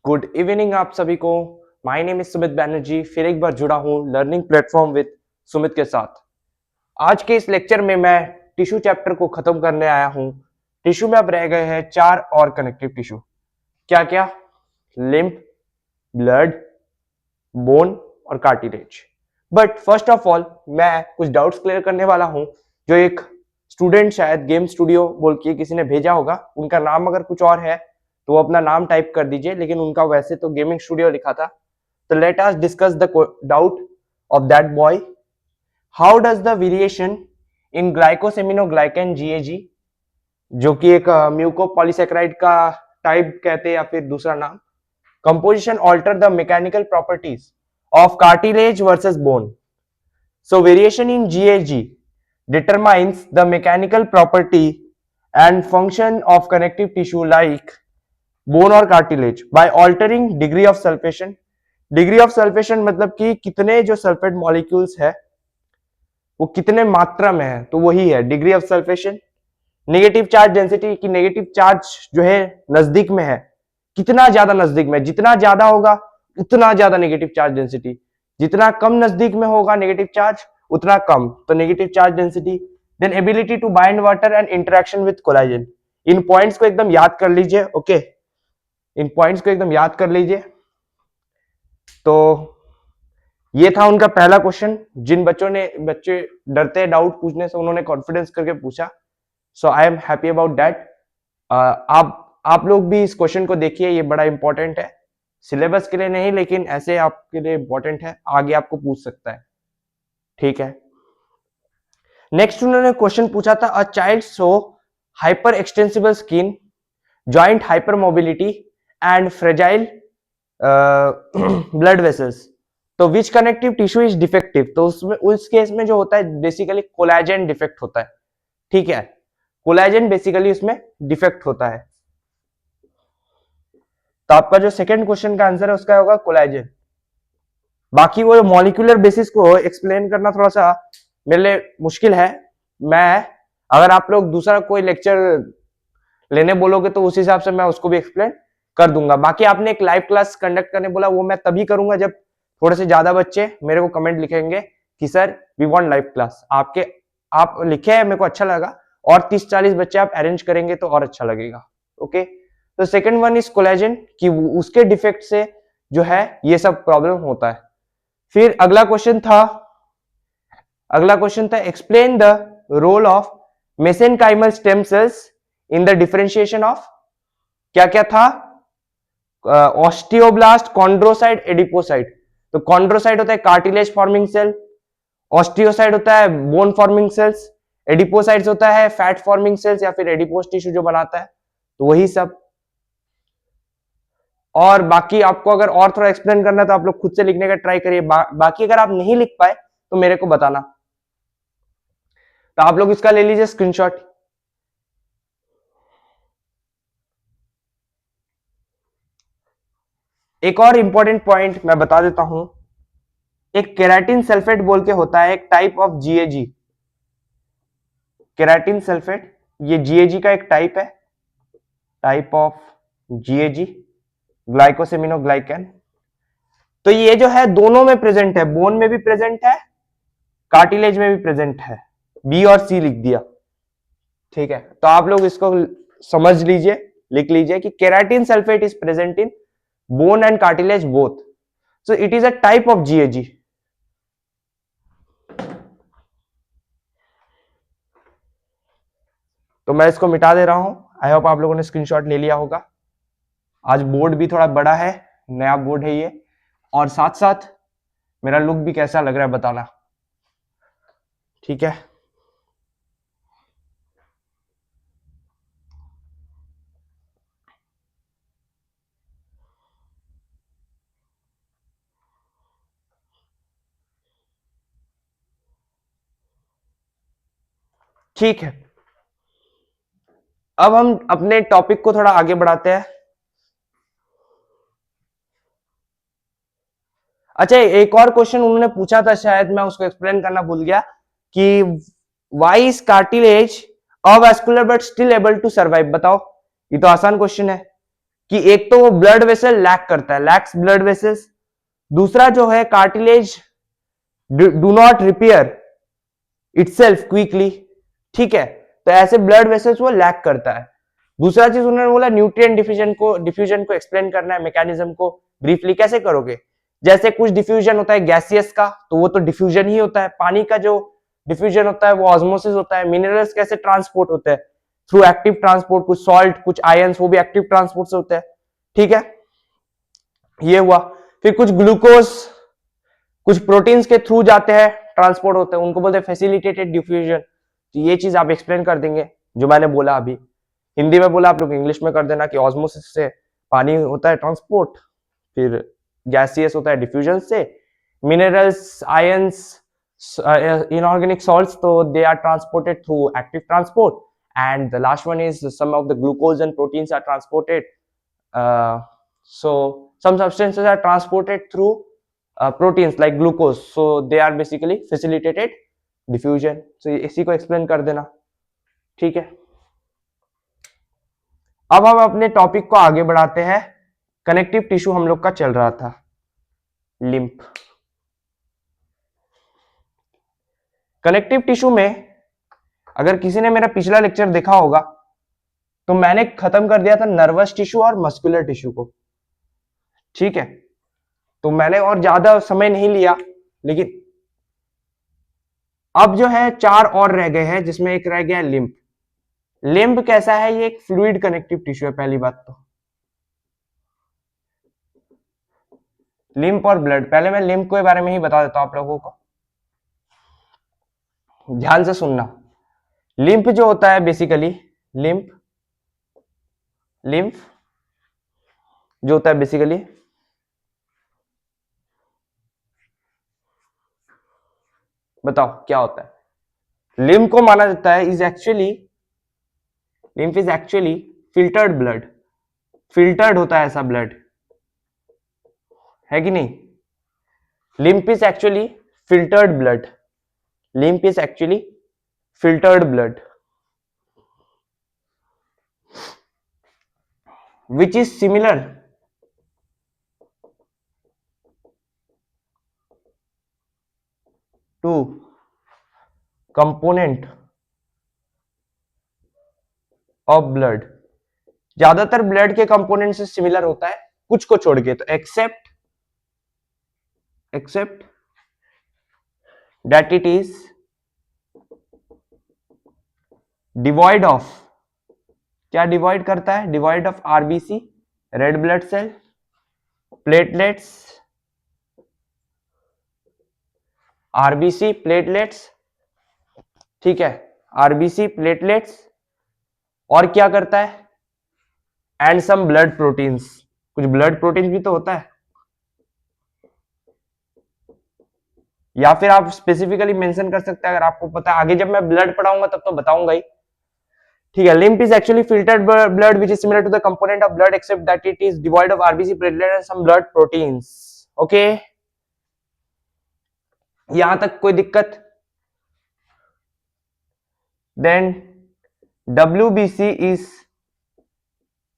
Good evening आप सभी को। My name is Sumit Banerjee, फिर एक बार जुड़ा हूँ लर्निंग प्लेटफॉर्म विद सुमित के साथ। आज के इस लेक्चर में मैं टिश्यू चैप्टर को खत्म करने आया हूँ। टिश्यू में अब रह गए हैं 4 और कनेक्टिव टिश्यू। क्या क्या? लिम्फ, ब्लड, बोन और cartilage. But first of all मैं कुछ डाउट्स क्लियर करने वाला हूँ। जो एक स्टूडेंट शायद गेम स्टूडियो बोल के किसी ने भेजा होगा, उनका नाम अगर कुछ और है तो वो अपना नाम टाइप कर दीजिए, लेकिन उनका वैसे तो गेमिंग स्टूडियो लिखा था। तो let us discuss the doubt of that boy. How does the variation in glycosaminoglycan GAG, जो कि एक म्यूकोपॉलीसेकेराइड का टाइप कहते हैं या फिर दूसरा नाम, composition alter the mechanical properties of cartilage versus bone? So variation in GAG determines the mechanical property and function of connective tissue like bone or cartilage by altering degree of sulfation. Degree of sulfation मतलब कि कितने जो sulphate molecules है वो कितने मात्रा में है, तो वही है degree of sulfation. Negative charge density की नेगेटिव चार्ज जो है नजदीक में है, कितना ज्यादा नजदीक में, जितना ज्यादा होगा उतना ज्यादा नेगेटिव चार्ज डेंसिटी, जितना कम नजदीक में होगा नेगेटिव चार्ज उतना कम, तो negative charge density. Then ability to bind water and interaction with collagen. इन पॉइंट्स को एकदम याद कर लीजिए। ओके, इन पॉइंट्स को एकदम याद कर लीजिए। तो ये था उनका पहला क्वेश्चन। जिन बच्चे डरते हैं डाउट पूछने से, उन्होंने कॉन्फिडेंस करके पूछा। So I am happy about that. आप लोग भी इस क्वेश्चन को देखिए, ये बड़ा इंपॉर्टेंट है, सिलेबस के लिए नहीं लेकिन ऐसे आपके लिए इंपॉर्टेंट है, आगे आपको पूछ सकता है। ठीक है, नेक्स्ट उन्होंने क्वेश्चन पूछा था, a child show hyper extensible skin, joint hyper mobility and fragile blood vessels, तो विच कनेक्टिव टिश्यू इज डिफेक्टिव? तो उसमें उस केस में जो होता है बेसिकली कोलेजन डिफेक्ट होता है। ठीक है, कोलेजन बेसिकली उसमें डिफेक्ट होता है। तो आपका जो सेकंड क्वेश्चन का आंसर है उसका होगा कोलेजन। बाकी वो मॉलिक्यूलर बेसिस को एक्सप्लेन करना थोड़ा सा मेरे लिए मुश्किल है। मैं अगर आप लोग दूसरा कोई लेक्चर लेने बोलोगे तो उस हिसाब से मैं उसको भी एक्सप्लेन कर दूंगा। बाकी आपने एक लाइव क्लास कंडक्ट करने बोला, वो मैं तभी करूंगा जब थोड़े से ज्यादा बच्चे मेरे को कमेंट लिखेंगे कि sir we want live class. आप लिखे हैं, मेरे को अच्छा लगा, और 30-40 बच्चे आप अरेंज करेंगे तो और अच्छा लगेगा। ओके, तो सेकंड वन इज कोलेजन, कि उसके डिफेक्ट से जो है ये सब प्रॉब्लम होता है। फिर अगला क्वेश्चन था explain the role of mesenchymal stem cells in the differentiation of, क्या क्या था, ऑस्टियोब्लास्ट, कॉन्ड्रोसाइट, एडिपोसाइट। तो कॉन्ड्रोसाइट होता है कार्टिलेज फॉर्मिंग सेल, ऑस्टियोसाइट होता है बोन फॉर्मिंग सेल्स, एडिपोसाइट्स होता है फैट फॉर्मिंग सेल्स या फिर एडिपोस टिश्यू जो बनाता है, तो वही सब। और बाकी आपको अगर और थोड़ा एक्सप्लेन करना है तो आप लोग खुद से लिखने का ट्राई करिए। बाकी अगर आप नहीं लिख पाए तो मेरे को बताना। तो आप लोग इसका ले लीजिए स्क्रीनशॉट। एक और इंपॉर्टेंट पॉइंट मैं बता देता हूं, एक केराटिन सल्फेट बोल के होता है, एक type of GAG. Keratin sulphate ये जीएजी का एक टाइप है, टाइप ऑफ जीएजी, ग्लाइकोसेमिनोग्लाइकन। तो ये जो है दोनों में प्रेजेंट है, बोन में भी प्रेजेंट है, कार्टिलेज में भी प्रेजेंट है। बी और सी लिख दिया। ठीक है, तो आप लोग इसको समझ लीजिए, लिख लीजिए कि keratin sulphate is present in bone and cartilage both, so it is a type of GAG. तो मैं इसको मिटा दे रहा हूं। आई होप आप लोगों ने स्क्रीनशॉट ले लिया होगा। आज बोर्ड भी थोड़ा बड़ा है, नया बोर्ड है ये, और साथ साथ मेरा लुक भी कैसा लग रहा है बताना। ठीक है, ठीक है, अब हम अपने टॉपिक को थोड़ा आगे बढ़ाते हैं। अच्छा, एक और क्वेश्चन उन्होंने पूछा था, शायद मैं उसको एक्सप्लेन करना भूल गया, कि why is cartilage avascular but still able to survive? बताओ, ये तो आसान क्वेश्चन है। कि एक तो वो ब्लड वेसल लैक करता है, लैक्स ब्लड वेसल्स। दूसरा जो है cartilage do not repair itself quickly, ठीक है, तो ऐसे ब्लड वेसल्स वो लैक करता है। दूसरा चीज उन्होंने बोला न्यूट्रिएंट डिफ्यूजन को एक्सप्लेन करना है, मैकेनिज्म को ब्रीफली कैसे करोगे। जैसे कुछ डिफ्यूजन होता है गैसियस का, तो वो तो डिफ्यूजन ही होता है। पानी का जो डिफ्यूजन होता है वो ऑस्मोसिस होता है। मिनरल्स कैसे ट्रांसपोर्ट होते हैं, थ्रू एक्टिव ट्रांसपोर्ट, कुछ सॉल्ट कुछ आयंस वो भी एक्टिव ट्रांसपोर्ट से होते हैं, ठीक है, ये हुआ। फिर कुछ ग्लूकोज कुछ प्रोटीन्स के थ्रू जाते हैं, ट्रांसपोर्ट होते हैं, उनको बोलते हैं फैसिलिटेटेड डिफ्यूजन। तो ये चीज आप एक्सप्लेन कर देंगे जो मैंने बोला अभी, हिंदी में बोला, आप लोग इंग्लिश में कर देना कि ऑस्मोसिस से पानी होता है ट्रांसपोर्ट, फिर गैसियस होता है डिफ्यूजन से, मिनरल्स आयंस इनऑर्गेनिक सॉल्ट्स तो they are transported through active transport, and the last one is some of the glucose and proteins are transported, so some substances are transported through proteins like glucose, so they are basically facilitated diffusion। so इसी को explain कर देना, ठीक है। अब हम अपने topic को आगे बढ़ाते हैं। कनेक्टिव टिश्यू हम लोग का चल रहा था, लिम्फ। कनेक्टिव टिश्यू में अगर किसी ने मेरा पिछला लेक्चर देखा होगा तो मैंने खत्म कर दिया था नर्वस टिश्यू और मस्कुलर टिश्यू को, ठीक है, तो मैंने और ज्यादा समय नहीं लिया। लेकिन अब जो है 4 और रह गए हैं, जिसमें एक रह गया लिम्फ। लिम्फ कैसा है, ये एक फ्लूइड कनेक्टिव टिश्यू है। पहली बात तो लिम्फ और ब्लड, पहले मैं लिम्फ के बारे में ही बता देता हूं आप लोगों को, ध्यान से सुनना। लिम्फ जो होता है बेसिकली, लिम्फ लिम्फ जो होता है बेसिकली, बताओ क्या होता है। लिम्फ को माना जाता है is actually, lymph is actually filtered blood, filtered होता है ऐसा ब्लड, है कि नहीं। Lymph is actually filtered blood, lymph is actually filtered blood which is similar to component of blood। ज्यादातर ब्लड के कंपोनेंट से सिमिलर होता है, कुछ को छोड़ के, तो except that it is devoid of, क्या डिवाइड करता है, divide of RBC red blood cell, platelets RBC platelets, ठीक है, आरबीसी प्लेटलेट्स, और क्या करता है, एंड सम ब्लड प्रोटीन्स, कुछ ब्लड प्रोटीन भी तो होता है। या फिर आप स्पेसिफिकली मेंशन कर सकते हैं अगर आपको पता है, आगे जब मैं ब्लड पढ़ाऊंगा तब तो बताऊंगा ही, ठीक है। Lymph is actually filtered blood which is similar to the component of blood except that it is devoid of RBC platelet and some blood proteins. Okay, यहां तक कोई दिक्कत। Then WBC is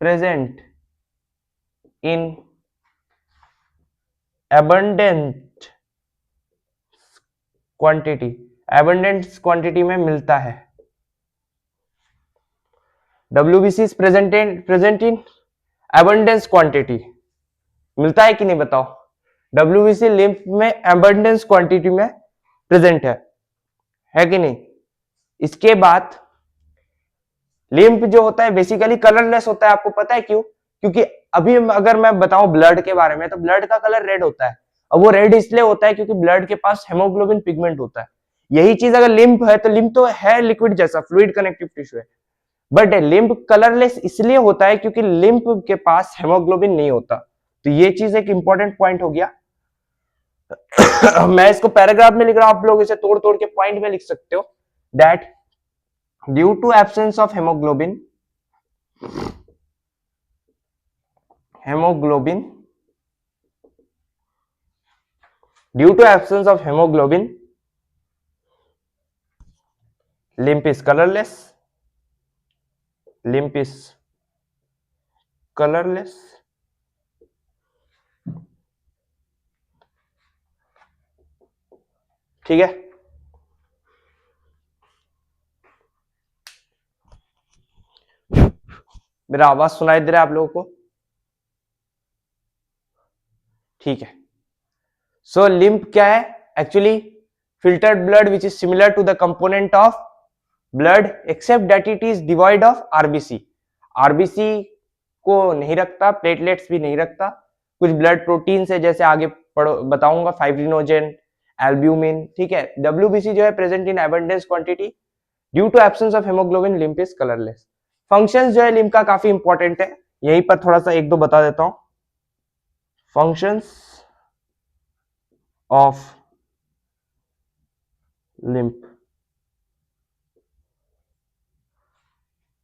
present in abundant quantity, abundant quantity में मिलता है। WBC is present in abundance quantity, मिलता है कि नहीं बताओ। WBC लिम्फ में abundance क्वांटिटी में प्रेजेंट है कि नहीं। इसके बाद लिम्फ जो होता है बेसिकली कलरलेस होता है, आपको पता है क्यों, क्योंकि अभी अगर मैं बताऊं ब्लड के बारे में तो ब्लड का कलर रेड होता है, और वो रेड इसलिए होता है क्योंकि ब्लड के पास हेमोग्लोबिन पिगमेंट होता है। यही चीज अगर लिम्फ है तो लिम्फ तो है लिक्विड जैसा, फ्लूइड कनेक्टिव टिश्यू है, बट लिम्फ कलरलेस इसलिए होता है क्योंकि लिम्फ के पास हेमोग्लोबिन नहीं होता। तो ये चीज एक इंपॉर्टेंट पॉइंट हो गया। मैं इसको पैराग्राफ में लिख रहा हूं, आप लोग इसे तोड़ तोड़ के पॉइंट में लिख सकते हो। That due to absence of haemoglobin, due to absence of hemoglobin, lymph is colorless, lymph is colourless, ठीक है। मेरा आवाज सुनाई दे रहा है आप लोगों को? ठीक है। सो लिम्फ क्या है? Actually filtered blood which is similar to the component of blood except that it is devoid of RBC. RBC को नहीं रखता, प्लेटलेट्स भी नहीं रखता, कुछ ब्लड प्रोटीन है जैसे आगे बताऊंगा, फाइब्रिनोजेन, एल्ब्यूमिन, ठीक है। WBC जो है present in abundance quantity due to absence of haemoglobin, lymph is colourless. Functions जो है लिम्फ का काफी इंपॉर्टेंट है, यहीं पर थोड़ा सा एक दो बता देता हूं। फंक्शंस ऑफ लिम्फ,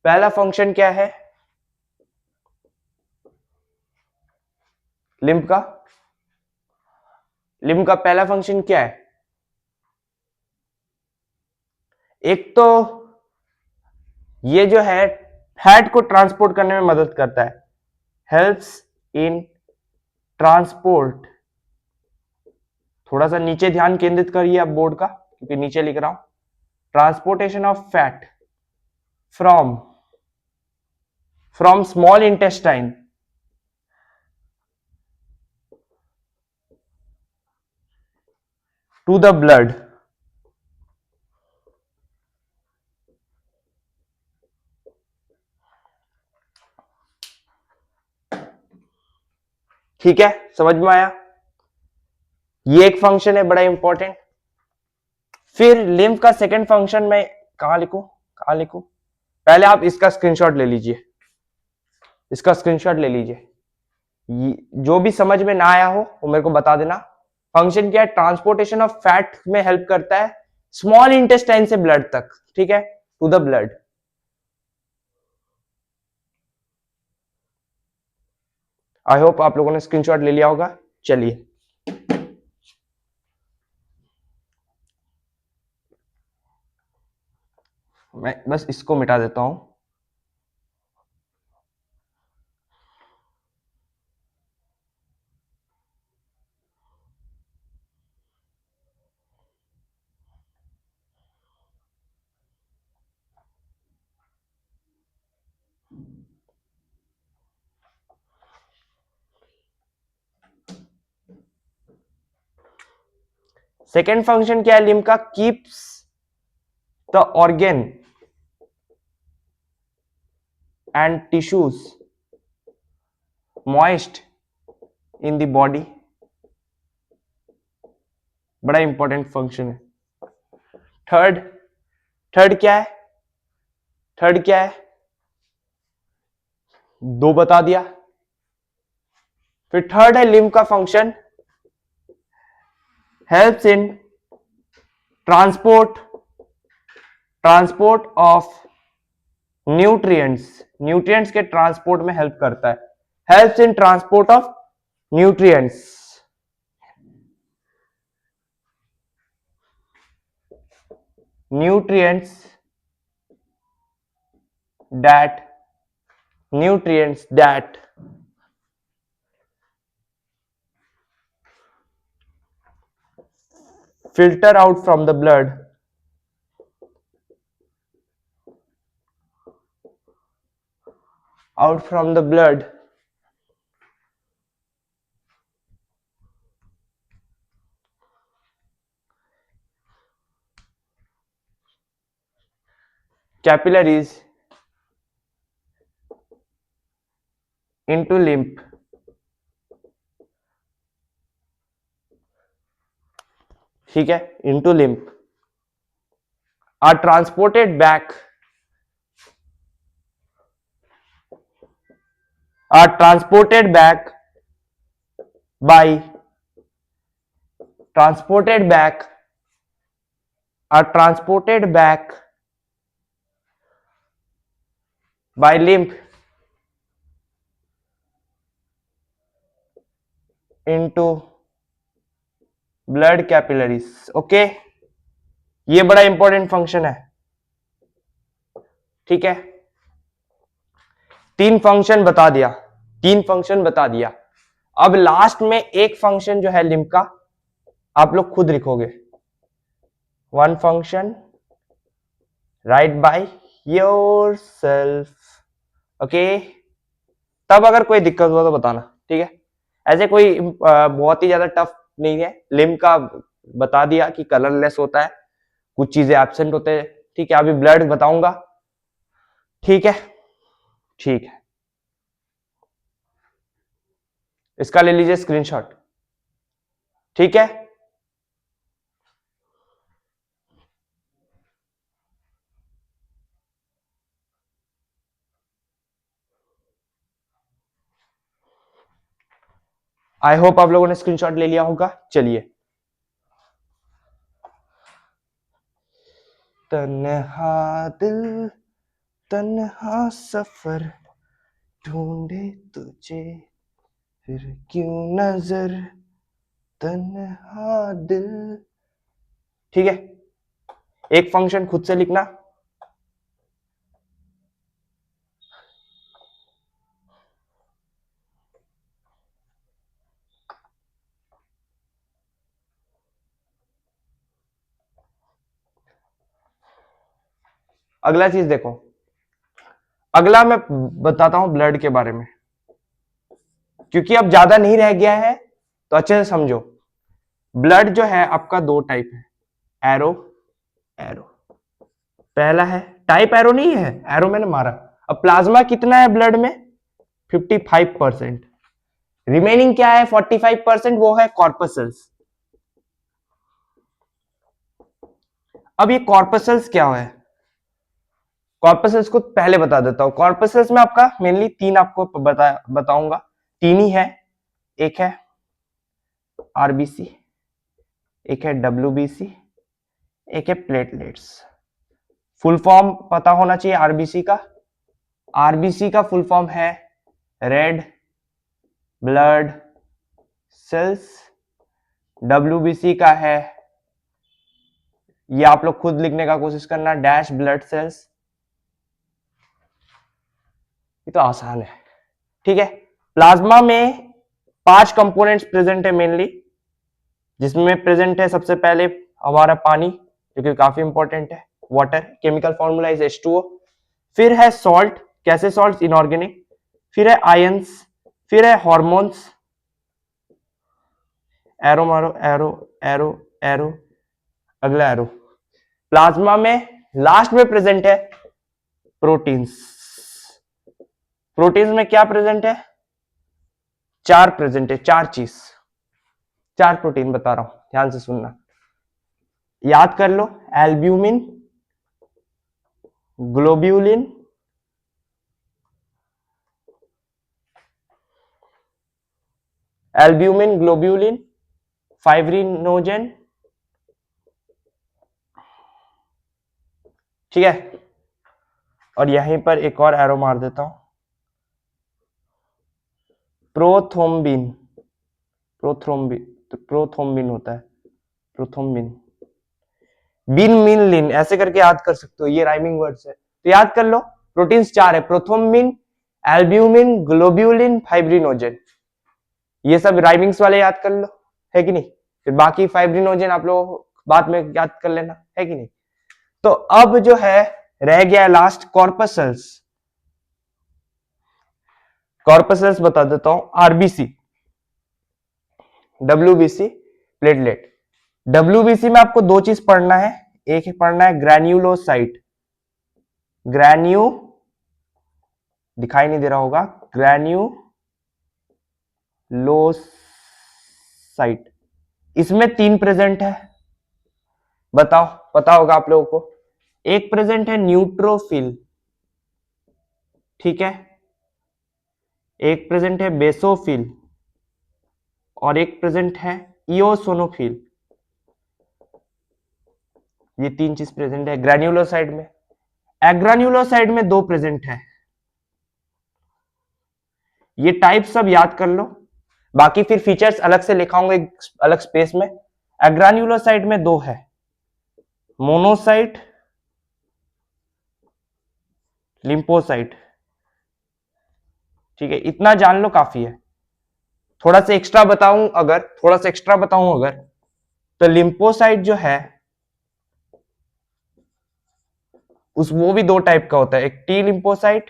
पहला फंक्शन क्या है लिम्फ का? लिम्फ का पहला फंक्शन क्या है? एक तो ये जो है फैट को ट्रांसपोर्ट करने में मदद करता है, हेल्प्स इन ट्रांसपोर्ट। थोड़ा सा नीचे ध्यान केंद्रित करिए आप बोर्ड का, क्योंकि नीचे लिख रहा हूं, transportation of fat from small intestine to the blood, ठीक है, समझ में आया? ये एक फंक्शन है बड़ा इंपॉर्टेंट। फिर लिम्फ का सेकंड फंक्शन में कहां लिखूं? पहले आप इसका स्क्रीनशॉट ले लीजिए, इसका स्क्रीनशॉट ले लीजिए। जो भी समझ में ना आया हो वो मेरे को बता देना। फंक्शन क्या है? ट्रांसपोर्टेशन ऑफ फैट में हेल्प करता है स्मॉल इंटेस्टाइन से ब्लड तक, ठीक है, to the blood. I hope आप लोगों ने स्क्रीनशॉट ले लिया होगा। चलिए, मैं बस इसको मिटा देता हूं। सेकेंड फंक्शन क्या है लिम्फ का? Keeps the organ and tissues moist in the body. बड़ा इंपॉर्टेंट फंक्शन है। थर्ड क्या है? थर्ड क्या है? दो बता दिया। फिर थर्ड है लिम्फ का function helps in transport of nutrients के ट्रांसपोर्ट में हेल्प करता है। Helps in transport of nutrients that filter out from the blood capillaries into lymph, ठीक है, into lymph are transported back by lymph into blood capillaries. Okay, ये बड़ा important function है, ठीक है। तीन फंक्शन बता दिया, 3 फंक्शन बता दिया। अब लास्ट में एक फंक्शन जो है लिम्फ का आप लोग खुद लिखोगे, 1 function right by yourself, okay. तब अगर कोई दिक्कत हो तो बताना, ठीक है। ऐसे कोई बहुत ही ज्यादा टफ नहीं है। लिम्फ का बता दिया कि कलरलेस होता है, कुछ चीजें एब्सेंट होते हैं, ठीक है। अभी ब्लड बताऊंगा, ठीक है, ठीक है। इसका ले लीजिए स्क्रीनशॉट, ठीक है। आई होप आप लोगों ने स्क्रीनशॉट ले लिया होगा। चलिए, तन्हा दिल तन्हा सफर ढूंढे तुझे, फिर क्यों नजर तन्हा दिल, ठीक है। एक फंक्शन खुद से लिखना, अगला चीज देखो। अगला मैं बताता हूं ब्लड के बारे में, क्योंकि अब ज्यादा नहीं रह गया है तो अच्छे से समझो। ब्लड जो है आपका दो टाइप है, एरो एरो। पहला है टाइप एरो, नहीं है एरो मैंने मारा। अब प्लाज्मा कितना है ब्लड में, 55%। रिमेनिंग क्या है 45%, वो है कॉर्पसल्स। अब ये कॉर्पसल्स क्या है, कॉर्पसल्स को पहले बता देता हूं। कॉर्पसल्स में आपका मेनली तीन आपको बताऊंगा, तीन ही है। एक है आरबीसी, एक है डब्ल्यूबीसी, एक है प्लेटलेट्स। फुल फॉर्म पता होना चाहिए आरबीसी का। आरबीसी का फुल फॉर्म है रेड ब्लड सेल्स। डब्ल्यूबीसी का है, ये आप लोग खुद लिखने का कोशिश करना, डैश ब्लड सेल्स। ये तो आसान है, ठीक है। प्लाज्मा में 5 कंपोनेंट्स प्रेजेंट है मेनली, जिसमें प्रेजेंट है सबसे पहले हमारा पानी, जो कि काफी इंपॉर्टेंट है, water. Chemical formula is H2O। फिर है सॉल्ट, कैसे सॉल्ट, इनऑर्गेनिक। फिर है आयंस, फिर है हॉर्मोन्स। एरो मारो, एरो एरो एरो, अगला एरो। प्लाज्मा में लास्ट में प्रेजेंट है प्रोटीन्स। प्रोटीन्स में क्या प्रेजेंट है, 4 प्रेजेंट है, 4 चीज, 4 प्रोटीन बता रहा हूं, ध्यान से सुनना, याद कर लो। Albumin, globulin, albumin globulin, fibrinogen, ठीक है। और यहीं पर एक और एरो मार देता हूं, प्रोथ्रोम्बिन। प्रोथ्रोम्बिन, प्रोथ्रोम्बिन होता है, प्रोथ्रोम्बिन। बिन मिन लिन, ऐसे करके याद कर सकते हो, ये राइमिंग वर्ड्स है, तो याद कर लो। प्रोटीन्स 4 है, प्रोथ्रोम्बिन, एल्ब्यूमिन, ग्लोब्यूलिन, फाइब्रिनोजेन। ये सब राइमिंग्स वाले याद कर लो, है कि नहीं। फिर बाकी फाइब्रिनोजेन आप लोग बाद में याद कर लेना, है कि नहीं। तो अब जो है रह गया लास्ट कॉर्पसल्स। कॉर्पसल्स बता देता हूं, आरबीसी, डब्ल्यूबीसी, प्लेटलेट। डब्ल्यूबीसी में आपको दो चीज पढ़ना है, एक पढ़ना है ग्रैन्यूलोसाइट। ग्रैन्यू दिखाई नहीं दे रहा होगा, ग्रैन्यूलोसाइट। इसमें 3 प्रेजेंट है, बताओ, पता होगा आप लोगों को। एक प्रेजेंट है न्यूट्रोफिल, ठीक है। एक प्रेजेंट है बेसोफिल, और एक प्रेजेंट है इओसोनोफिल। ये 3 चीज प्रेजेंट है ग्रैन्युलोसाइड में। एग्रान्युलोसाइड में 2 प्रेजेंट है। ये टाइप सब याद कर लो, बाकी फिर फीचर्स अलग से लिखाऊंगा एक अलग स्पेस में। एग्रान्युलोसाइड में 2 है, मोनोसाइट, लिम्पोसाइट। ठीक है, इतना जान लो काफी है। थोड़ा सा एक्स्ट्रा बताऊं अगर तो लिम्फोसाइट जो है वो भी दो टाइप का होता है, एक टी लिम्फोसाइट,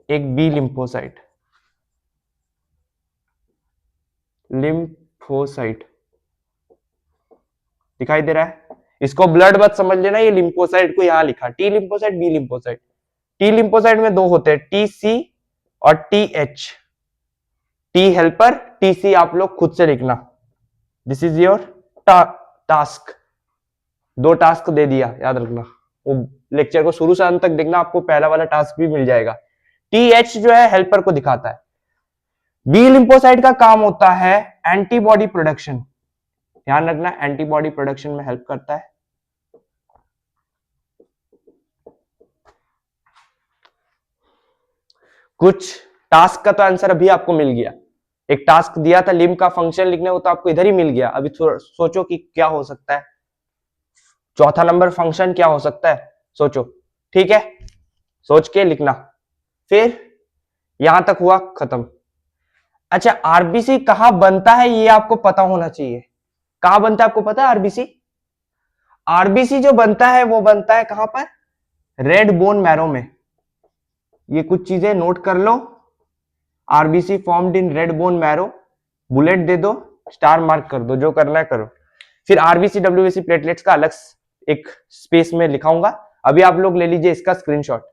एक बी लिम्फोसाइट। लिम्फोसाइट दिखाई दे रहा है, इसको ब्लड मत समझ लेना, ये लिम्फोसाइट को यहां लिखा, T lymphocyte B lymphocyte. T lymphocyte में दो होते हैं, टी सी और T H. T helper, T C आप लोग खुद से लिखना। This is your task. दो टास्क दे दिया, याद रखना। वो लेक्चर को शुरू से अंत तक देखना, आपको पहला वाला टास्क भी मिल जाएगा। टी एच जो है हेल्पर को दिखाता है। बी लिम्फोसाइट का काम होता है एंटीबॉडी प्रोडक्शन, ध्यान रखना, एंटीबॉडी प्रोडक्शन में हेल्प करता है। कुछ टास्क का तो आंसर अभी आपको मिल गया, एक टास्क दिया था लिम्फ का फंक्शन लिखने, वो तो आपको इधर ही मिल गया। अभी सोचो कि क्या हो सकता है, चौथा नंबर फंक्शन क्या हो सकता है, सोचो। ठीक है, सोच के लिखना। फिर यहां तक हुआ खत्म। अच्छा, आरबीसी कहां बनता है ये आपको पता होना चाहिए। कहां बनता है आपको पता है आरबीसी? आरबीसी जो बनता है वो बनता है कहां पर? रेड बोन मैरो में। ये कुछ चीजें नोट कर लो। RBC formed in red bone marrow, bullet दे दो, स्टार मार्क कर दो, जो करना है करो। फिर आरबीसी डब्ल्यूबीसी प्लेटलेट्स का अलग एक स्पेस में लिखाऊंगा। अभी आप लोग ले लीजिए इसका स्क्रीनशॉट।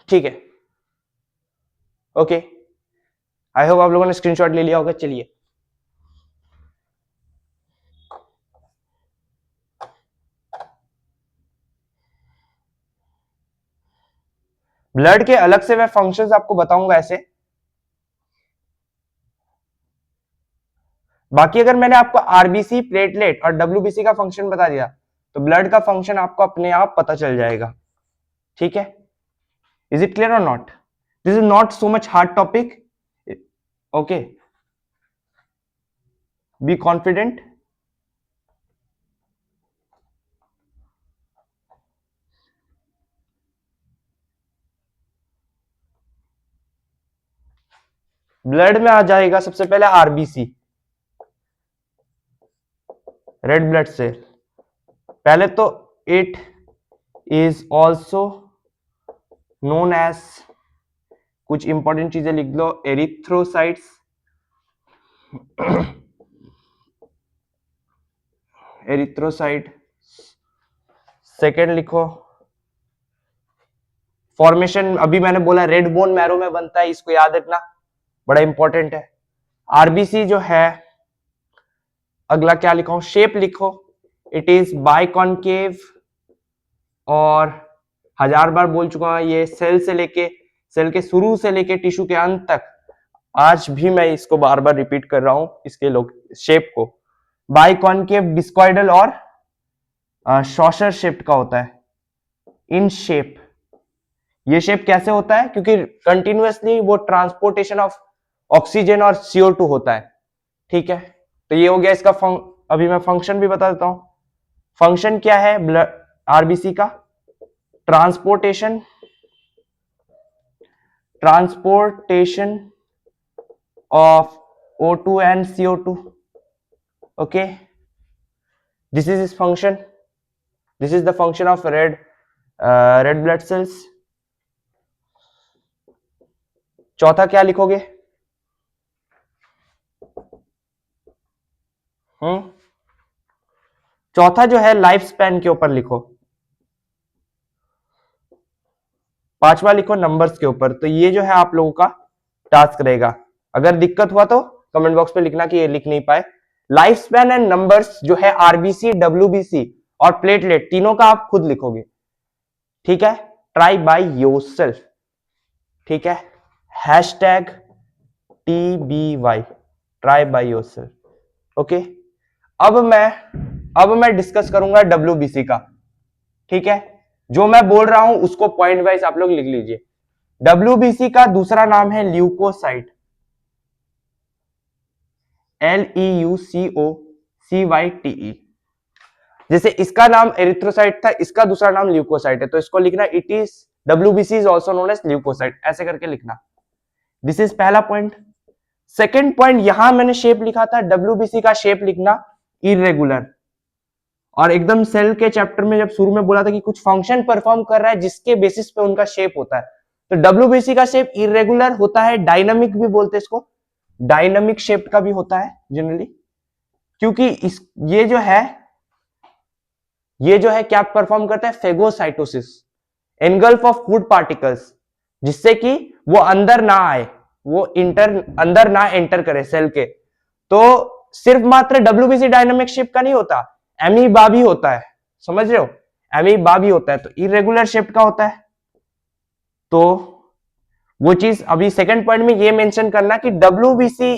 ठीक है, ओके, आई होप आप लोगों ने स्क्रीनशॉट ले लिया होगा। चलिए, ब्लड के अलग से मैं फंक्शंस आपको बताऊंगा ऐसे। बाकी अगर मैंने आपको आरबीसी, प्लेटलेट और डब्ल्यूबीसी का फंक्शन बता दिया तो ब्लड का फंक्शन आपको अपने आप पता चल जाएगा। ठीक है, इज इट क्लियर और not? This is not so much hard topic, okay, be confident. Blood में आ जाएगा सबसे पहले आरबीसी, रेड ब्लड सेल। पहले तो it is also known as, कुछ इंपॉर्टेंट चीजें लिख लो, एरिथ्रोसाइट्स, एरिथ्रोसाइट। सेकेंड लिखो फॉर्मेशन, अभी मैंने बोला रेड बोन मैरो में बनता है, इसको याद रखना, बड़ा इंपॉर्टेंट है। आरबीसी जो है, अगला क्या लिखो, शेप लिखो, इट इज बाइकॉनकेव, और हजार बार बोल चुका हूं ये सेल से लेके, सेल के शुरू से लेके टिश्यू के अंत तक, आज भी मैं इसको बार बार रिपीट कर रहा हूं, इसके लोग शेप को। बाइकॉनकेव, डिस्कॉइडल और शॉशर शेप का होता है। इन शेप, ये शेप कैसे होता है? क्योंकि कंटिन्यूअसली वो ट्रांसपोर्टेशन ऑफ ऑक्सीजन और CO2 होता है। ठीक है, तो ये हो गया इसका अभी मैं फंक्शन भी बता देता हूं। फंक्शन क्या है ब्लड आरबीसी का? Transportation, transportation of O2 and CO2, okay, this is its function, this is the function of red blood cells। चौथा क्या लिखोगे? चौथा जो है लाइफ स्पैन के ऊपर लिखो। पांचवा लिखो नंबर्स के ऊपर। तो ये जो है आप लोगों का टास्क रहेगा। अगर दिक्कत हुआ तो कमेंट बॉक्स में लिखना कि ये लिख नहीं पाए। लाइफ स्पैन एंड नंबर्स जो है आरबीसी, डब्ल्यूबीसी और प्लेटलेट, तीनों का आप खुद लिखोगे। ठीक है, ट्राई बाय योरसेल्फ। ठीक है, hashtag TBY, try by yourself. Okay, अब मैं डिस्कस करूंगा डब्ल्यूबीसी का। ठीक है, जो मैं बोल रहा हूं उसको पॉइंट वाइज आप लोग लिख लीजिए। डब्ल्यूबीसी का दूसरा नाम है ल्यूकोसाइट, LEUCOCYTE। जैसे इसका नाम एरिथ्रोसाइट था, इसका दूसरा नाम ल्यूकोसाइट है, तो इसको लिखना it is WBC is also known as leucocyte, ऐसे करके लिखना। दिस इज पहला पॉइंट। सेकेंड पॉइंट, यहां मैंने शेप लिखा था, डब्ल्यूबीसी का शेप लिखना इरेगुलर। और एकदम सेल के चैप्टर में जब शुरू में बोला था कि कुछ फंक्शन परफॉर्म कर रहा है जिसके बेसिस पे उनका शेप होता है, तो डब्ल्यूबीसी का शेप इरेगुलर होता है, डायनामिक भी बोलते हैं इसको, डायनामिक शेप का भी होता है जनरली, क्योंकि ये जो है क्या परफॉर्म करता है, phagocytosis, engulf of food particles, जिससे कि वो अंदर ना आए, वो अंदर ना एंटर करे सेल के। तो सिर्फ मात्र डब्ल्यूबीसी डायनामिक शेप का नहीं होता, एमीबा भी होता है, समझ रहे हो, एमीबा भी होता है, तो इरेगुलर शेप का होता है। तो वो चीज अभी सेकंड पॉइंट में ये मेंशन करना कि WBC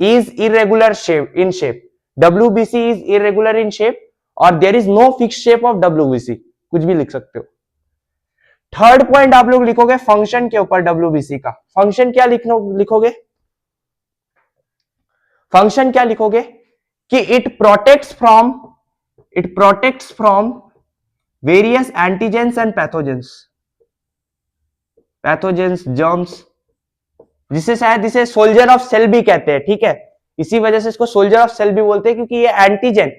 is irregular shape in shape, WBC is irregular in shape और there is no fix shape of WBC, कुछ भी लिख सकते हो। थर्ड पॉइंट आप लोग लिखोगे फंक्शन के ऊपर डब्ल्यूबीसी का। फंक्शन क्या लिखोगे, फंक्शन क्या लिखोगे कि it protects from various antigens and pathogens germs, जिसे शायद इसे सोल्जर ऑफ सेल भी कहते हैं, ठीक है, इसी वजह से इसको सोल्जर ऑफ सेल भी बोलते हैं, क्योंकि ये एंटीजन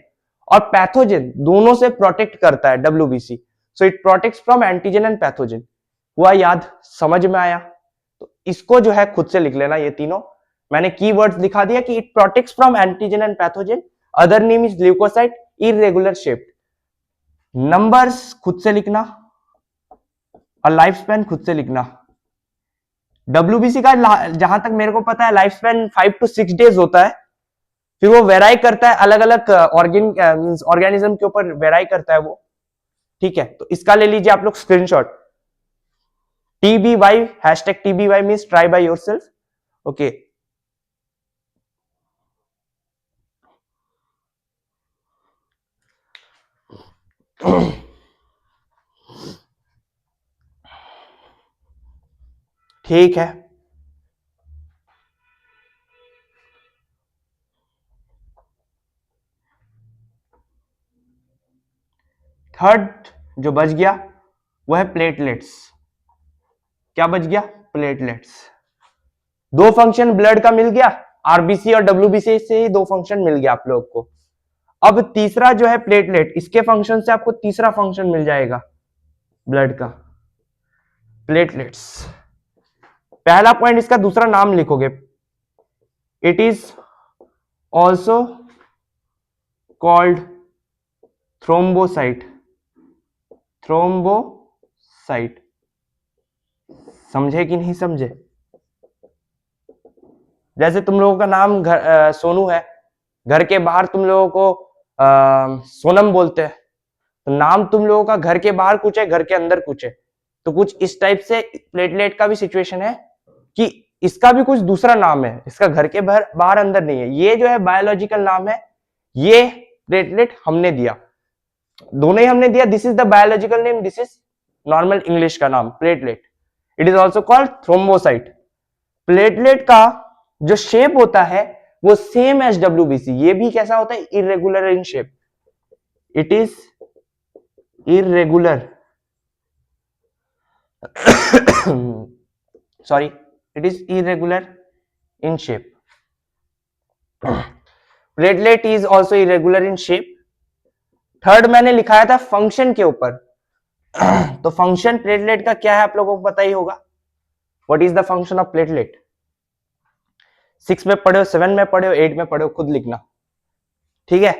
और पैथोजन दोनों से प्रोटेक्ट करता है WBC. So it protects from antigen and pathogen. हुआ याद, समझ में आया? तो इसको जो है खुद से लिख लेना, ये तीनों मैंने कीवर्ड्स दिखा दिया कि it protects from antigen and pathogen, other name is leucocyte, irregular shaped. Numbers खुद से लिखना और लाइफ स्पैन खुद से लिखना। डब्ल्यूबीसी का जहां तक मेरे को पता है लाइफ स्पैन 5 to 6 डेज होता है, फिर वो वेराई करता है, अलग अलग ऑर्गेनिज्म के ऊपर वेराई करता है वो, ठीक है। तो इसका ले लीजिए आप लोग screenshot, TBY, hashtag TBY means try by yourself, okay. ठीक है, थर्ड जो बच गया वो है प्लेटलेट्स। क्या बच गया? प्लेटलेट्स। दो फंक्शन ब्लड का मिल गया, आरबीसी और डब्ल्यूबीसी से ही दो फंक्शन मिल गया आप लोग को। अब तीसरा जो है प्लेटलेट, इसके फंक्शन से आपको तीसरा फंक्शन मिल जाएगा ब्लड का, प्लेटलेट्स। पहला पॉइंट, इसका दूसरा नाम लिखोगे, it is also called thrombocyte, thrombocyte. समझे कि नहीं समझे? जैसे तुम लोगों का नाम सोनू है, घर के बाहर तुम लोगों को सोनम बोलते हैं, तो नाम तुम लोगों का घर के बाहर कुछ है, घर के अंदर कुछ है, तो कुछ इस टाइप से प्लेटलेट का भी सिचुएशन है कि इसका भी कुछ दूसरा नाम है, इसका घर के बाहर अंदर नहीं है, ये जो है बायोलॉजिकल नाम है, ये प्लेटलेट हमने दिया, दोनों ही हमने दिया। This is the biological name, this is normal English का नाम platelet. It is also called thrombocyte. Platelet का जो शेप होता है वो सेम एज डब्ल्यूबीसी, ये भी कैसा होता है? Irregular in shape, it is irregular sorry, it is irregular in shape. Platelet is also irregular in shape. Third मैंने लिखाया था फंक्शन के ऊपर, तो फंक्शन प्लेटलेट का क्या है आप लोगों को पता ही होगा। What is the function of platelet? 6 में पढ़े हो, 7 में पढ़े हो, 8 में पढ़े हो, खुद लिखना, ठीक है,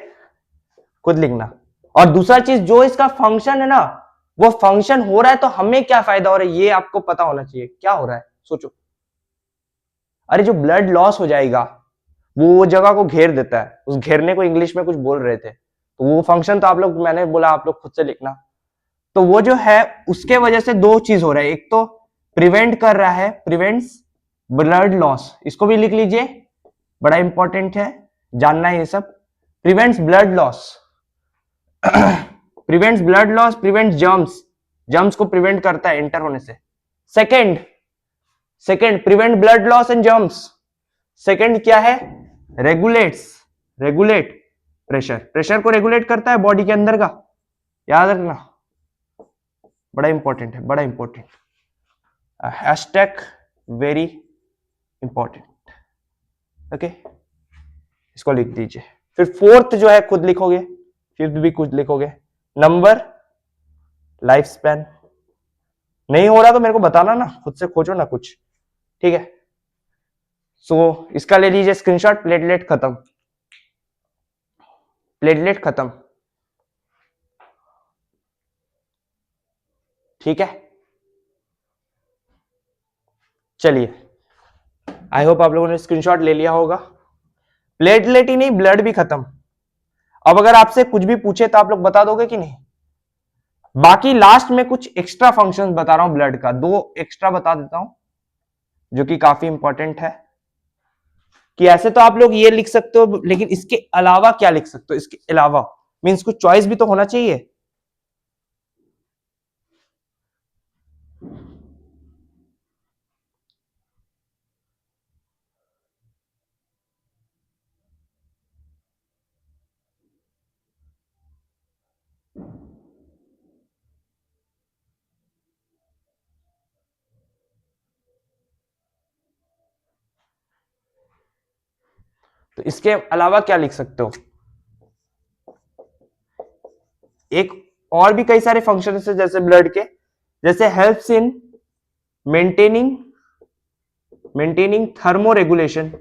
खुद लिखना। और दूसरा चीज, जो इसका फंक्शन है ना, वो फंक्शन हो रहा है तो हमें क्या फायदा हो रहा है ये आपको पता होना चाहिए। क्या हो रहा है सोचो, अरे जो ब्लड लॉस हो जाएगा वो जगह को घेर देता है, उस घेरने को इंग्लिश में कुछ बोल रहे थे, तो वो फंक्शन तो आप लोग, मैंने बोला आप लोग खुद से लिखना। तो वो जो है उसके वजह से दो चीज हो रहा है, एक तो प्रिवेंट कर रहा है, प्रिवेंट्स ब्लड लॉस, इसको भी लिख लीजिए, बड़ा इंपॉर्टेंट है जानना है ये सब, prevents blood loss. Prevents blood loss, prevents germs, germs को प्रिवेंट करता है एंटर होने से। Second prevent blood loss and germs. Second क्या है? रेगुलेट प्रेशर, प्रेशर को रेगुलेट करता है बॉडी के अंदर का, याद रखना, बड़ा इंपॉर्टेंट है, बड़ा important, hashtag very important. Okay, इसको लिख दीजिए। फिर फोर्थ जो है खुद लिखोगे, फिफ्थ भी खुद लिखोगे। Number, life span. नहीं हो रहा तो मेरे को बताना ना, खुद से खोजो ना कुछ, ठीक है। सो इसका ले लीजिए स्क्रीनशॉट। प्लेटलेट खत्म, प्लेटलेट खत्म, ठीक है। चलिए, आई होप आप लोगों ने स्क्रीनशॉट ले लिया होगा। प्लेटलेट ही नहीं, ब्लड भी खत्म। अब अगर आपसे कुछ भी पूछे तो आप लोग बता दोगे कि नहीं? बाकी लास्ट में कुछ एक्स्ट्रा फंक्शंस बता रहा हूं ब्लड का, दो एक्स्ट्रा बता देता हूं जो कि काफी इंपॉर्टेंट है। कि ऐसे तो आप लोग ये लिख सकते हो, लेकिन इसके अलावा क्या लिख सकते हो? इसके अलावा मींस कुछ चॉइस भी तो होना चाहिए। तो इसके अलावा क्या लिख सकते हो? एक और भी कई सारे फंक्शन है जैसे ब्लड के, जैसे helps in maintaining thermo regulation,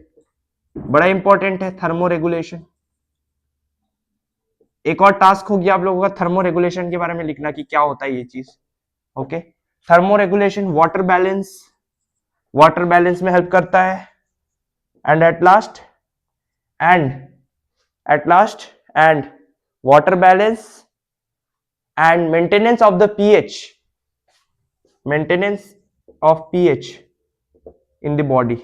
बड़ा इंपॉर्टेंट है थर्मो रेगुलेशन। एक और टास्क हो गया आप लोगों का थर्मो रेगुलेशन के बारे में लिखना कि क्या होता है ये चीज। Okay, thermo regulation, water balance में हेल्प करता है। And at last and water balance and maintenance of the pH in the body,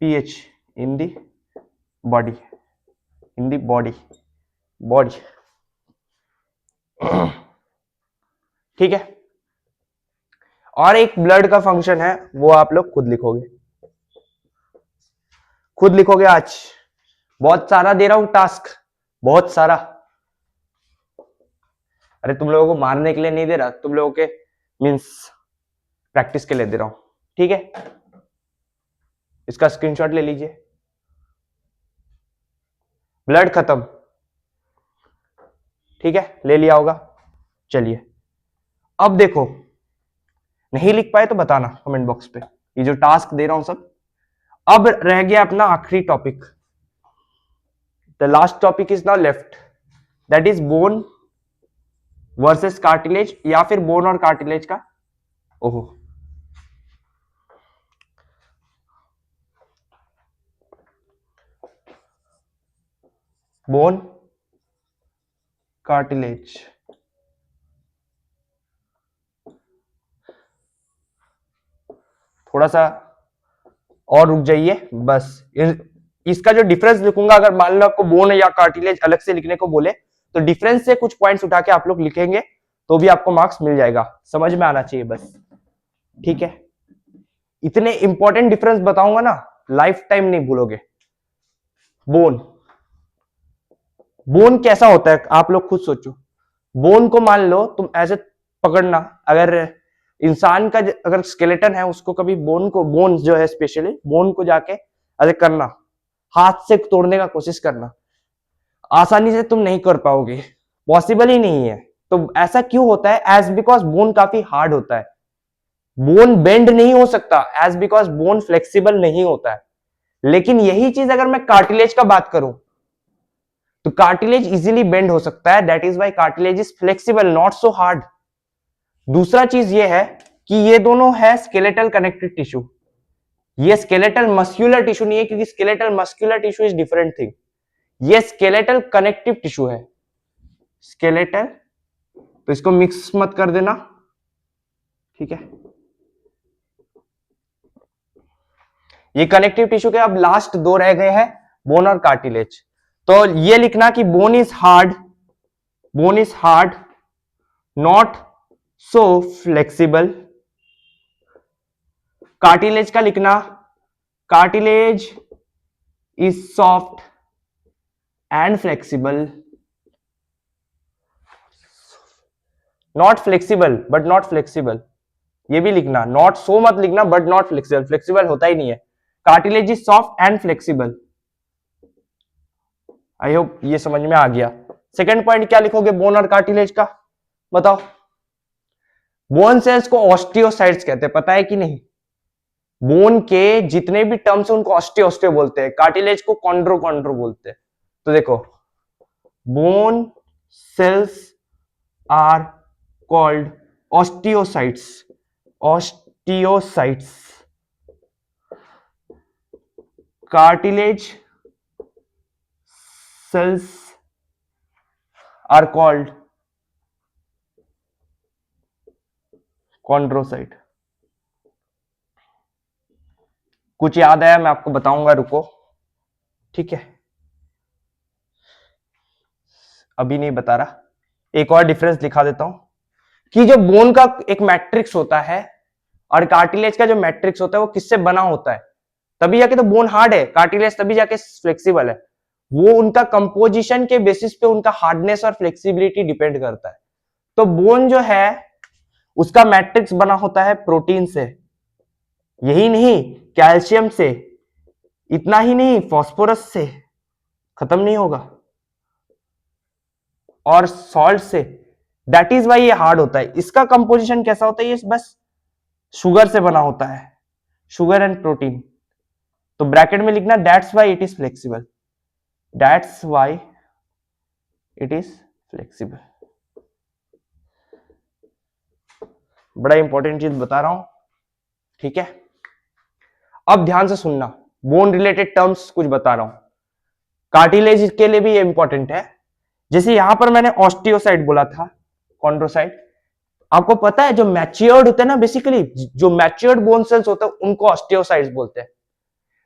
pH in the body ठीक है। और एक ब्लड का फंक्शन है, वो आप लोग खुद लिखोगे आज। बहुत सारा दे रहा हूं टास्क, बहुत सारा। अरे तुम लोगों को मारने के लिए नहीं दे रहा, तुम लोगों के मींस प्रैक्टिस के लिए दे रहा हूं, ठीक है। इसका स्क्रीनशॉट ले लीजिए। ब्लड खत्म, ठीक है, ले लिया होगा। चलिए, अब देखो, नहीं लिख पाए तो बताना कमेंट बॉक्स पे, ये जो टास्क दे रहा हूं सब। अब रह गया अपना आखिरी topic. The last topic is now left, that is bone versus cartilage, या फिर बोन और कार्टिलेज का, ओहो, बोन कार्टिलेज। थोड़ा सा और रुक जाइए बस। इसका जो डिफरेंस लिखूंगा, अगर मान लो आपको बोन या कार्टिलेज अलग से लिखने को बोले तो डिफरेंस से कुछ पॉइंट्स उठा के आप लोग लिखेंगे तो भी आपको मार्क्स मिल जाएगा। समझ में आना चाहिए बस, ठीक है। इतने इंपॉर्टेंट डिफरेंस बताऊंगा ना, लाइफ टाइम नहीं भूलोगे। बोन कैसा होता है आप लोग खुद सोचो। बोन को मान लो तुम ऐसे पकड़ना, अगर इंसान का अगर स्केलेटन है उसको कभी बोन जो है स्पेशली बोन को जाके ऐसे करना, हाथ से तोड़ने का कोशिश करना, आसानी से तुम नहीं कर पाओगे, पॉसिबल ही नहीं है। तो ऐसा क्यों होता है? एज बिकॉज बोन काफी हार्ड होता है, बोन बेंड नहीं हो सकता, एज बिकॉज बोन फ्लेक्सिबल नहीं होता है। लेकिन यही चीज अगर मैं कार्टिलेज का बात करूं तो कार्टिलेज इजीली बेंड हो सकता है, that is why cartilage is flexible, not so hard. दूसरा चीज ये है कि ये दोनों है स्केलेटल कनेक्टिव टिश्यू, ये स्केलेटल मस्कुलर टिश्यू नहीं है, क्योंकि skeletal muscular tissue is different thing, ये स्केलेटल कनेक्टिव टिश्यू है, स्केलेटल। तो इसको मिक्स मत कर देना, ठीक है। ये कनेक्टिव टिश्यू के अब लास्ट दो रह गए हैं, बोन और कार्टिलेज। तो ये लिखना कि bone is hard, bone is hard, not so flexible. Cartilage का लिखना, cartilage is soft and flexible, not flexible but not flexible, ये भी लिखना, नॉट सो मत लिखना बट नॉट फ्लेक्सिबल, फ्लेक्सिबल होता ही नहीं है। Cartilage is soft and flexible. I hope ये समझ में आ गया। सेकंड पॉइंट क्या लिखोगे बोन और कार्टिलेज का, बताओ। बोन सेल्स को ऑस्टियोसाइट्स कहते हैं, पता है कि नहीं? बोन के जितने भी टर्म्स हैं उनको ऑस्टियो बोलते हैं, कार्टिलेज को कॉन्ड्रो बोलते हैं। तो देखो, bone cells are called osteocytes, osteocytes. Cartilage cells are called chondrocyte। कुछ याद आया मैं आपको बताऊंगा, रुको, ठीक है? अभी नहीं बता रहा, एक और डिफरेंस दिखा देता हूं कि जो बोन का एक मैट्रिक्स होता है और कार्टिलेज का जो मैट्रिक्स होता है वो किससे बना होता है, तभी जाके तो बोन हार्ड है, कार्टिलेज तभी जाके फ्लेक्सिबल है। वो उनका कंपोजिशन के बेसिस पे उनका हार्डनेस और फ्लेक्सिबिलिटी डिपेंड करता है। तो बोन जो है उसका मैट्रिक्स बना होता है प्रोटीन से, यही नहीं कैल्शियम से, इतना ही नहीं फास्फोरस से, खत्म नहीं होगा, और सॉल्ट से। दैट इज वाई ये हार्ड होता है। इसका कंपोजिशन कैसा होता है, ये बस शुगर से बना होता है, शुगर एंड प्रोटीन। तो ब्रैकेट में लिखना that's why it is flexible, that's why it is flexible. बड़ा इंपॉर्टेंट चीज बता रहा हूं, ठीक है? अब ध्यान से सुनना, बोन रिलेटेड टर्म्स कुछ बता रहा हूं, कार्टिलेज के लिए भी ये इंपॉर्टेंट है। जैसे यहां पर मैंने ऑस्टियोसाइट बोला था, कॉन्ड्रोसाइट। आपको पता है जो मैच्योर्ड होते हैं ना, बेसिकली जो मैच्योर्ड बोन सेल्स होते हैं उनको ऑस्टियोसाइट्स बोलते हैं,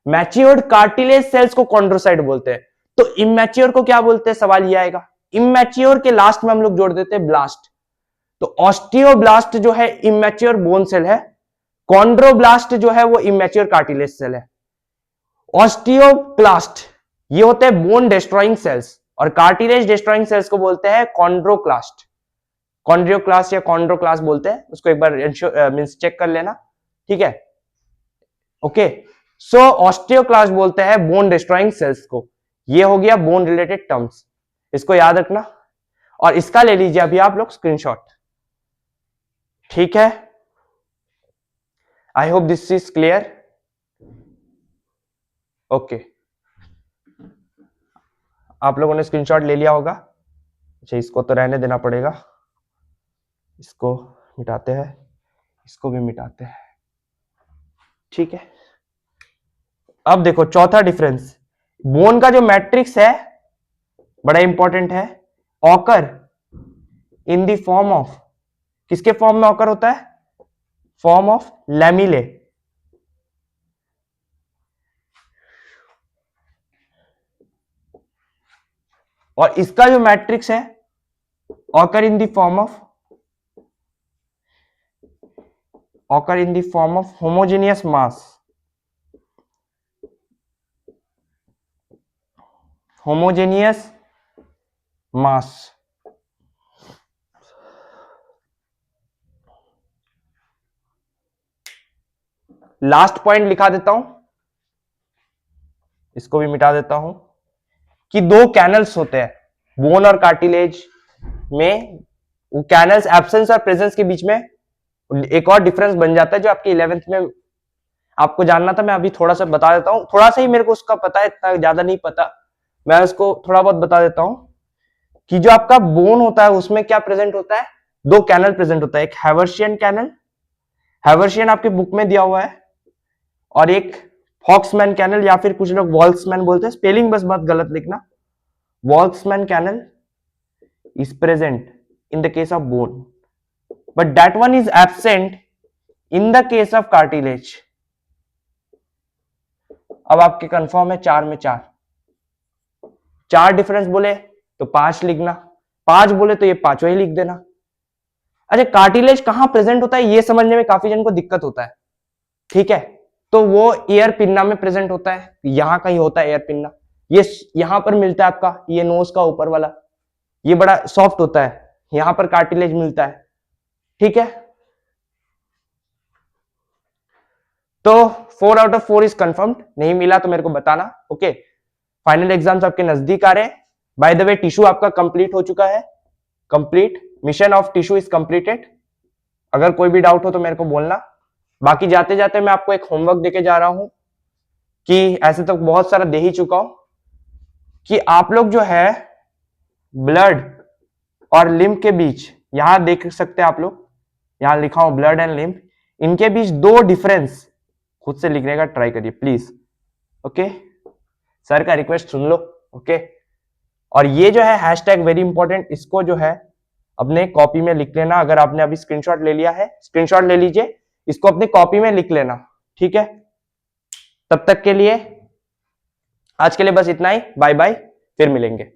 मैच्योर्ड कार्टिलेज सेल्स को कॉन्ड्रोसाइट बोलते हैं। तो इमैच्योर को क्या बोलते हैं, सवाल ये आएगा। इमैच्योर के लास्ट में हम लोग जोड़ देते हैं ब्लास्ट। तो ऑस्टियोब्लास्ट जो है इमैच्योर बोन सेल है, कॉन्ड्रोब्लास्ट जो है वो इमैच्योर कार्टिलेज सेल है। ऑस्टियोक्लास्ट ये होते हैं बोन डिस्ट्रॉइंग सेल्स, और कार्टिलेज डिस्ट्रॉइंग सेल्स को बोलते हैं कॉन्ड्रोक्लास्ट। कॉन्ड्रियोक्लास्ट या कॉन्ड्रोक्लास्ट बोलते हैं उसको, एक बार मींस चेक कर लेना, ठीक है? ओके, सो ऑस्टियोक्लास्ट बोलते हैं बोन डिस्ट्रॉइंग सेल्स को। ये हो गया बोन रिलेटेड टर्म्स, इसको याद रखना। और इसका ले लीजिए अभी आप लोग स्क्रीनशॉट, ठीक है? I hope this is clear. Okay, आप लोगों ने स्क्रीनशॉट ले लिया होगा। अच्छा, इसको तो रहने देना पड़ेगा, इसको मिटाते हैं, इसको भी मिटाते हैं, ठीक है? अब देखो चौथा डिफरेंस, बोन का जो मैट्रिक्स है बड़ा इंपॉर्टेंट है, occur in the form of, किसके फॉर्म में ऑकर होता है, फॉर्म ऑफ लैमिले। और इसका जो मैट्रिक्स है occur in the form of, occur in the form of homogeneous mass, homogeneous mass. Last point लिखा देता हूं, इसको भी मिटा देता हूं, कि दो कैनल्स होते हैं बोन और कार्टिलेज में। वो कैनल्स एब्सेंस और प्रेजेंस के बीच में एक और डिफरेंस बन जाता है जो आपके 11th में आपको जानना था। मैं अभी थोड़ा सा बता देता हूं, थोड़ा सा ही मेरे को उसका पता है, इतना ज्यादा नहीं पता, मैं उसको थोड़ा बहुत बता देता हूं कि जो आपका बोन होता है उसमें क्या प्रेजेंट होता है, दो कैनल प्रेजेंट होता है, एक हैवर्शियन कैनल, हैवर्शियन आपके बुक में दिया हुआ है, और एक फॉक्समैन कैनल, या फिर कुछ लोग वॉल्क्समैन बोलते हैं, स्पेलिंग बस मत गलत लिखना। वॉल्क्समैन canal is present in the case of bone, but that one is absent in the case of cartilage। अब आपके कंफर्म है चार में चार, चार डिफरेंस बोले तो पांच लिखना, 5 बोले तो ये पांचवा ही लिख देना। अच्छा, कार्टिलेज कहां प्रेजेंट होता है ये समझने में काफी जन को दिक्कत होता है, ठीक है। तो वो एयर पिन्ना में प्रेजेंट होता है, यहां कहीं होता है एयर पिन्ना, ये यहां पर मिलता है आपका, ये नोज का ऊपर वाला, ये बड़ा सॉफ्ट होता है, यहां पर कार्टिलेज मिलता है, ठीक है। तो 4 आउट ऑफ 4 इज कंफर्म्ड, नहीं मिला तो मेरे को बताना, ओके। फाइनल एग्जाम्स आपके नजदीक आ रहे हैं। बाय द वे टिश्यू आपका कंप्लीट हो चुका है, complete mission of tissue is completed. अगर कोई भी डाउट हो तो मेरे को बोलना। बाकी जाते जाते मैं आपको एक होमवर्क देके जा रहा हूं, कि ऐसे तो बहुत सारा दे ही चुका हूं, कि आप लोग जो है ब्लड और लिम्फ के बीच, यहां देख सकते हैं आप लोग, यहां लिखा हूं ब्लड एंड लिम्फ, इनके बीच दो डिफरेंस खुद से लिखने का ट्राई करिए प्लीज, ओके। सर का रिक्वेस्ट सुन लो, ओके। और ये जो है हैशटैग वेरी इंपॉर्टेंट, इसको जो है अपने कॉपी में लिख लेना। अगर आपने अभी स्क्रीनशॉट ले लिया है, स्क्रीनशॉट ले लीजिए, इसको अपने कॉपी में लिख लेना, ठीक है। तब तक के लिए आज के लिए बस इतना ही, बाय बाय, फिर मिलेंगे।